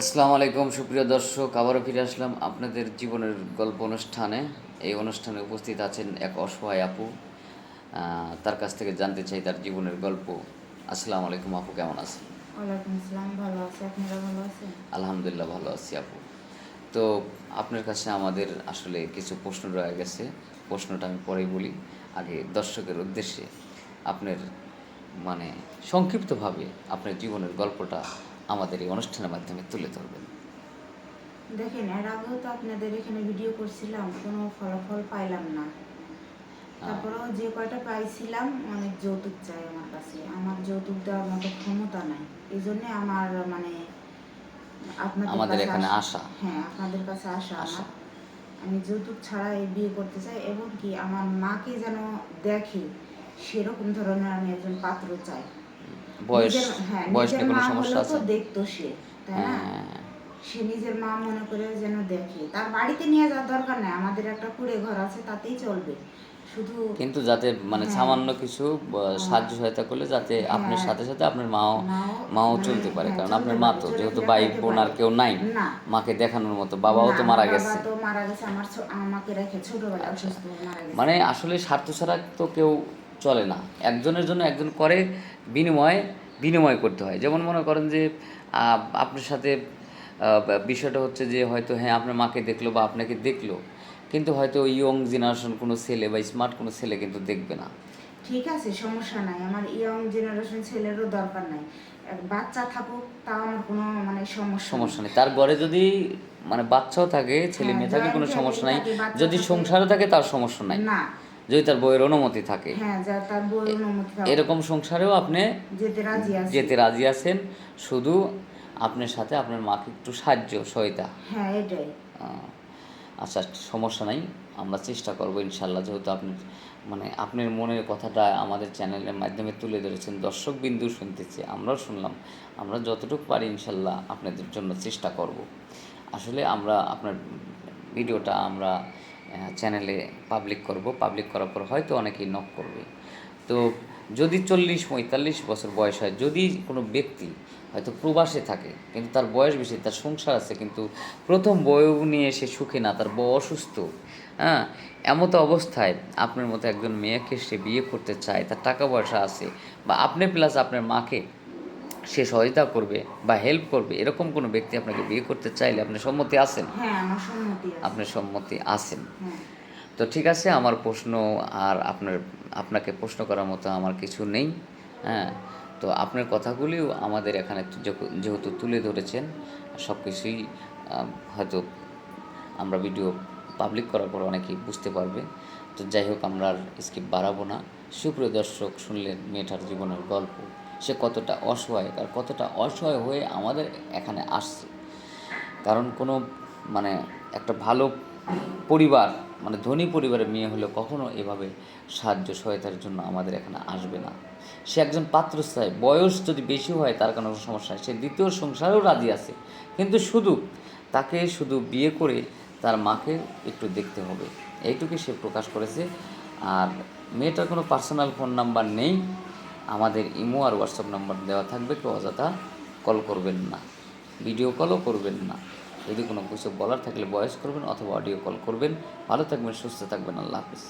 আসসালামু আলাইকুম সুপ্রিয় দর্শক, আবারও ফিরে আসলাম আপনাদের জীবনের গল্প অনুষ্ঠানে। এই অনুষ্ঠানে উপস্থিত আছেন এক অসহায় আপু। তার কাছ থেকে জানতে চাই তার জীবনের গল্প। আসসালামু আলাইকুম আপু, কেমন আছেন? ওয়ালাইকুম আসসালাম, ভালো আছি। আপনারা ভালো আছেন? আলহামদুলিল্লাহ ভালো আছি আপু। তো আপনার কাছে আমাদের আসলে কিছু প্রশ্ন রয়ে গেছে। প্রশ্নটা আমি পরেই বলি, আগে দর্শকের উদ্দেশ্যে আপনার মানে সংক্ষিপ্তভাবে আপনার জীবনের গল্পটা আমাদের এই অনুষ্ঠানের মাধ্যমে তুলে ধরবেন। দেখেন, এর আগেও তো আপনাদের এখানে ভিডিও করছিলাম, কোনো ফলাফল পাইলাম না। তারপরেও যে কয়টা পাইছিলাম, অনেক যৌতুক চাই আমার কাছে। আমার যৌতুক দেওয়ার মতো ক্ষমতা নাই। এই জন্যে আমার আপনাদের আমাদের কাছে এখানে আসা। আসা। হ্যাঁ, আপনাদের কাছে আসা আমার। আমি যৌতুক ছাড়া এই বিয়ে করতে চাই, এবং কি আমার মাকে যেন দেখে সেরকম ধরনের আমি একজন পাত্র চাই। বয়স নিজের, হ্যাঁ, বয়স নিজের নিয়ে কোনো মা সমস্যা হলেও তো আছে? দেখতো সে, তাই না? হ্যাঁ, সে নিজের মা মনে করে যেন দেখে। তার বাড়িতে নিয়ে যাওয়ার দরকার নেই, আমাদের একটা কুঁড়ে ঘর আছে, তাতেই চলবে। শুধু কিন্তু যাতে হ্যাঁ, সামান্য কিছু সাহায্য সহায়তা করলে যাতে আপনার হ্যাঁ, সাথে সাথে আপনার মাও মাও মাও মানে চলতে পারে, হ্যাঁ কারণ চলতে আপনার মা পারে, তো চলে যেহেতু ফিরে ভাই খাইতে বোন পারে। আর কেউ নাই না, মাকে দেখানোর মতো, বাবাও না, তো আমার মারা বাবা গেছে। তো মারা গেছে, আমাকে রেখে ছোটবেলায় আচ্ছা, অসুস্থ হয়ে মারা গেছে। মানে আসলে স্বার্থ ছাড়া তো কেউ চলে না, একজনের জন্য একজন করে, বিনিময় বিনিময় করতে হয়। যেমন মনে করেন যে আপনার সাথে বিষয়টা হচ্ছে যে হয়তো হ্যাঁ আপনার মাকে দেখলো বা আপনাকে দেখলো, কিন্তু হয়তো ইয়ং জেনারেশন কোনো ছেলে বা স্মার্ট কোনো ছেলে কিন্তু দেখবে না। ঠিক আছে, সমস্যা নাই, আমার ইয়ং জেনারেশন ছেলেরও দরকার নাই। এক বাচ্চা থাকুক, তাও আমার কোনো মানে সমস্যা নেই। সমস্যা নেই, তার ঘরে যদি মানে বাচ্চাও থাকে, ছেলে হ্যাঁ, মেয়ে থাকে, জয়েন্ট কোনো সমস্যা ফ্যামিলি নাই। থাকে, বাচ্চা যদি থাকে। সংসারও থাকে তার সমস্যা নাই, না, যদি তার বইয়ের অনুমতি থাকে। হ্যাঁ, যা তার বইয়ের অনুমতি থাকুক, এরকম সংসারেও আপনি যেতে রাজি আছি। যেতে রাজি আছেন, শুধু আপনার সাথে আপনার মাকে একটু সাহায্য সহায়তা। হ্যাঁ, এটাই। আহ, আচ্ছা, সমস্যা নাই, আমরা চেষ্টা করবো ইনশাল্লাহ। যেহেতু আপনি মানে আপনার মনের কথাটা আমাদের চ্যানেলের মাধ্যমে তুলে ধরেছেন, দর্শক বিন্দু শুনতেছে, আমরাও শুনলাম, আমরা যতটুকু পারি ইনশাল্লাহ আপনাদের জন্য চেষ্টা করব। আসলে আমরা আপনার ভিডিওটা আমরা চ্যানেলে পাবলিক করব, পাবলিক করার পর হয়তো অনেকেই নক করবে। তো যদি 40-45 বছর বয়স হয়, যদি কোনো ব্যক্তি হয়তো প্রবাসে থাকে কিন্তু তার বয়স বেশি, তার সংসার আছে, কিন্তু প্রথম বউ নিয়ে সে সুখী না, তার বউ অসুস্থ, হ্যাঁ, এমতো অবস্থায় আপনার মতো একজন মেয়েকে সে বিয়ে করতে চায়, তার টাকা পয়সা আছে, বা আপনি প্লাস আপনার মাকে সে সহায়তা করবে বা হেল্প করবে, এরকম কোনো ব্যক্তি আপনাকে বিয়ে করতে চাইলে আপনি সম্মতি আছেন? হ্যাঁ, আমার সম্মতি আছে। আপনি সম্মতি আছেন? হ্যাঁ, তো ঠিক আছে, আমার প্রশ্ন আর আপনাকে প্রশ্ন করার মতো আমার কিছু নেই। হ্যাঁ, তো আপনার কথাগুলিও আমাদের এখানে যেহেতু তুলে ধরেছেন, সব কিছুই হয়তো আমরা ভিডিও পাবলিক করার পর অনেকেই বুঝতে পারবে। তো যাই হোক, আমরা আর স্কিপ বাড়াবো না। সুপ্রিয় দর্শক, শুনলেন মেয়েটার জীবনের গল্প, সে কতটা অসহায় আর কতটা অসহায় হয়ে আমাদের এখানে আসছে। কারণ কোনো মানে একটা ভালো পরিবার, মানে ধনী পরিবারের মেয়ে হলে কখনো এভাবে সাহায্য সহায়তার জন্য আমাদের এখানে আসবে না। সে একজন পাত্র চায়, বয়স যদি বেশি হয় তার কোনো সমস্যা নেই, সে দ্বিতীয় সংসারেও রাজি আছে, কিন্তু তাকে শুধু বিয়ে করে তার মাকে একটু দেখতে হবে, এইটুকুই সে প্রকাশ করেছে। আর মেয়েটার কোনো পার্সোনাল ফোন নাম্বার নেই, আমাদের ইমো আর হোয়াটসঅ্যাপ নাম্বার দেওয়া থাকবে, কেউ অযথা কল করবেন না, ভিডিও কলও করবেন না। যদি কোনো কিছু বলার থাকলে ভয়েস করবেন অথবা অডিও কল করবেন। ভালো থাকবেন, সুস্থ থাকবেন, আল্লাহ হাফিজ।